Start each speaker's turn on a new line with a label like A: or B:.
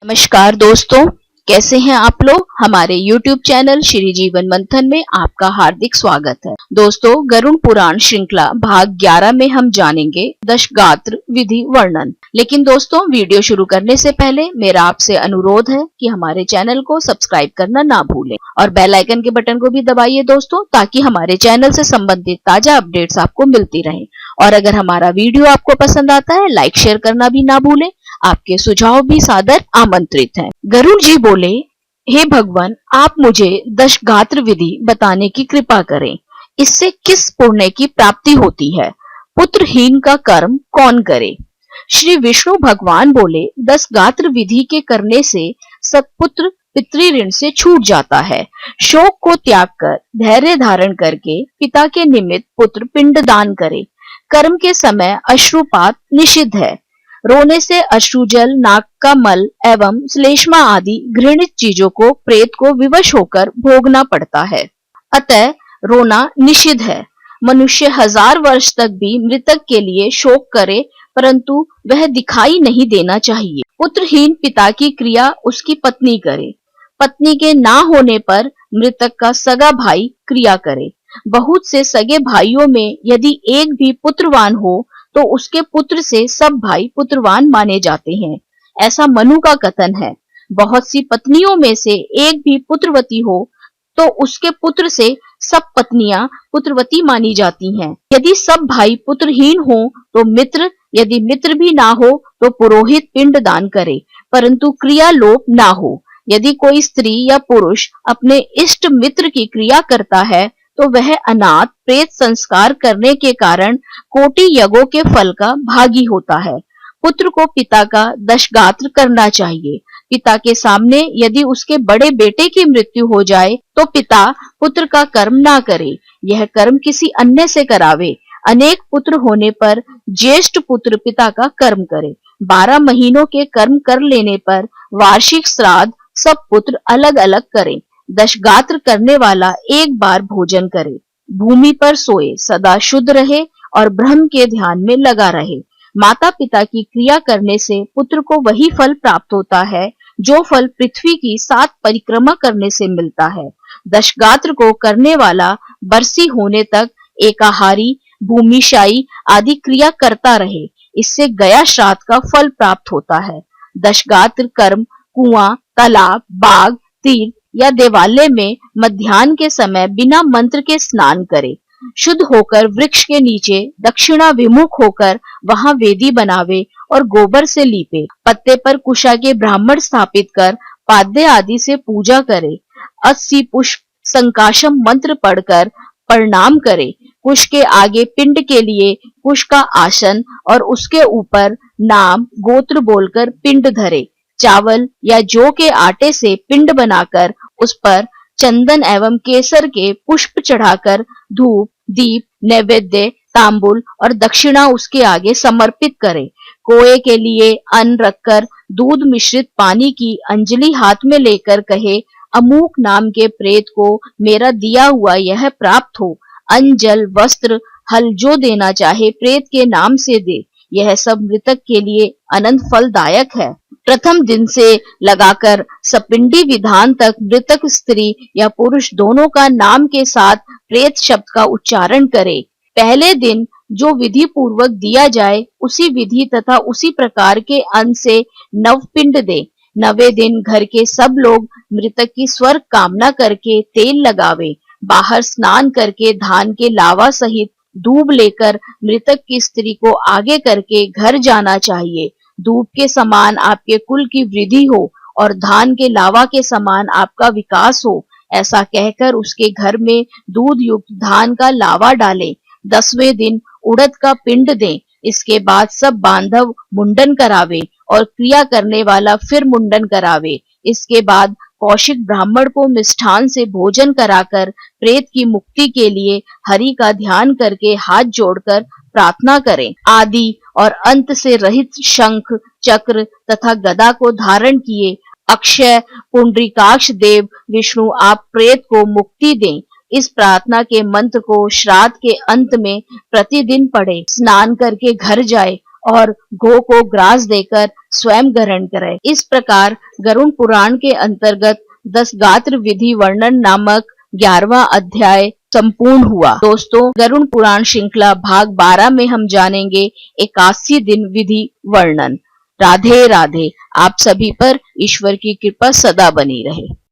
A: नमस्कार दोस्तों, कैसे हैं आप लोग। हमारे YouTube चैनल श्री जीवन मंथन में आपका हार्दिक स्वागत है। दोस्तों, गरुड़ पुराण श्रृंखला भाग 11 में हम जानेंगे दशगात्र विधि वर्णन। लेकिन दोस्तों, वीडियो शुरू करने से पहले मेरा आपसे अनुरोध है कि हमारे चैनल को सब्सक्राइब करना ना भूलें और बेल आइकन के बटन को भी दबाइए दोस्तों, ताकि हमारे चैनल से संबंधित ताजा अपडेट्स आपको मिलती रहे। और अगर हमारा वीडियो आपको पसंद आता है, लाइक शेयर करना भी ना भूलें। आपके सुझाव भी सादर आमंत्रित हैं। गरुड़ जी बोले, हे भगवान, आप मुझे दशगात्र विधि बताने की कृपा करें। इससे किस पुण्य की प्राप्ति होती है? पुत्रहीन का कर्म कौन करे? श्री विष्णु भगवान बोले, दशगात्र विधि के करने से सत्पुत्र पितृऋण से छूट जाता है। शोक को त्याग कर धैर्य धारण करके पिता के निमित्त पुत्र पिंडदान करे। कर्म के समय अश्रुपात निषिद्ध है। रोने से अश्रुजल, नाक का मल एवं श्लेष्मा आदि घृणित चीजों को प्रेत को विवश होकर भोगना पड़ता है। अतः रोना निषिद्ध है। मनुष्य 1000 वर्ष तक भी मृतक के लिए शोक करे, परंतु वह दिखाई नहीं देना चाहिए। पुत्रहीन पिता की क्रिया उसकी पत्नी करे। पत्नी के ना होने पर मृतक का सगा भाई क्रिया करे। बहुत से सगे भाइयों में यदि एक भी पुत्रवान हो तो उसके पुत्र से सब भाई पुत्रवान माने जाते हैं, ऐसा मनु का कथन है। बहुत सी पत्नियों में से एक भी पुत्रवती हो तो उसके पुत्र से सब पत्नियां पुत्रवती मानी जाती हैं। यदि सब भाई पुत्रहीन हो तो मित्र, यदि मित्र भी ना हो तो पुरोहित पिंड दान करे, परंतु क्रिया लोप ना हो। यदि कोई स्त्री या पुरुष अपने इष्ट मित्र की क्रिया करता है तो वह अनाथ प्रेत संस्कार करने के कारण कोटि यज्ञों के फल का भागी होता है। पुत्र को पिता का दशगात्र करना चाहिए। पिता के सामने यदि उसके बड़े बेटे की मृत्यु हो जाए तो पिता पुत्र का कर्म ना करे, यह कर्म किसी अन्य से करावे। अनेक पुत्र होने पर ज्येष्ठ पुत्र पिता का कर्म करे। 12 महीनों के कर्म कर लेने पर वार्षिक श्राद्ध सब पुत्र अलग अलग करें। दशगात्र करने वाला एक बार भोजन करे, भूमि पर सोए, सदा शुद्ध रहे और ब्रह्म के ध्यान में लगा रहे। माता पिता की क्रिया करने से पुत्र को वही फल प्राप्त होता है जो फल पृथ्वी की 7 परिक्रमा करने से मिलता है। दशगात्र को करने वाला बरसी होने तक एकाहारी, भूमिशायी आदि क्रिया करता रहे, इससे गया श्राद्ध का फल प्राप्त होता है। दशगात्र कर्म कुआं, तालाब, बाग, तीर्थ या देवालय में मध्याह्न के समय बिना मंत्र के स्नान करे। शुद्ध होकर वृक्ष के नीचे दक्षिणा विमुख होकर वहां वेदी बनावे और गोबर से लीपे। पत्ते पर कुशा के ब्राह्मण स्थापित कर पाद्य आदि से पूजा करे। 80 पुष्प संकाशम मंत्र पढ़कर प्रणाम करे। कुश के आगे पिंड के लिए कुश का आसन और उसके ऊपर नाम गोत्र बोलकर पिंड धरे। चावल या जौ के आटे से पिंड बनाकर उस पर चंदन एवं केसर के पुष्प चढ़ाकर धूप, दीप, नैवेद्य, तांबुल और दक्षिणा उसके आगे समर्पित करे। कोए के लिए अन्न रखकर दूध मिश्रित पानी की अंजलि हाथ में लेकर कहे, अमूक नाम के प्रेत को मेरा दिया हुआ यह प्राप्त हो। अन्न, जल, वस्त्र, हल जो देना चाहे प्रेत के नाम से दे। यह सब मृतक के लिए अनंत फलदायक है। प्रथम दिन से लगाकर सपिंडी विधान तक मृतक स्त्री या पुरुष दोनों का नाम के साथ प्रेत शब्द का उच्चारण करे। पहले दिन जो विधि पूर्वक दिया जाए उसी विधि तथा उसी प्रकार के अन्न से नवपिंड दे। 9वें दिन घर के सब लोग मृतक की स्वर्ग कामना करके तेल लगावे। बाहर स्नान करके धान के लावा सहित दूब लेकर मृतक की स्त्री को आगे करके घर जाना चाहिए। दूब के समान आपके कुल की वृद्धि हो और धान के लावा के समान आपका विकास हो, ऐसा कहकर उसके घर में दूध युक्त धान का लावा डालें। 10वें दिन उड़द का पिंड दें। इसके बाद सब बांधव मुंडन करावे और क्रिया करने वाला फिर मुंडन करावे। इसके बाद कौशिक ब्राह्मण को मिष्ठान से भोजन कराकर प्रेत की मुक्ति के लिए हरि का ध्यान करके हाथ जोड़कर प्रार्थना करें। आदि और अंत से रहित शंख, चक्र तथा गदा को धारण किए अक्षय पुंडरीकाक्ष देव विष्णु आप प्रेत को मुक्ति दें। इस प्रार्थना के मंत्र को श्राद्ध के अंत में प्रतिदिन पढ़े। स्नान करके घर जाए और गो को ग्रास देकर स्वयं ग्रहण करें। इस प्रकार गरुड़ पुराण के अंतर्गत 10 गात्र विधि वर्णन नामक 11वां अध्याय संपूर्ण हुआ। दोस्तों, गरुड़ पुराण श्रृंखला भाग 12 में हम जानेंगे 81 दिन विधि वर्णन। राधे राधे। आप सभी पर ईश्वर की कृपा सदा बनी रहे।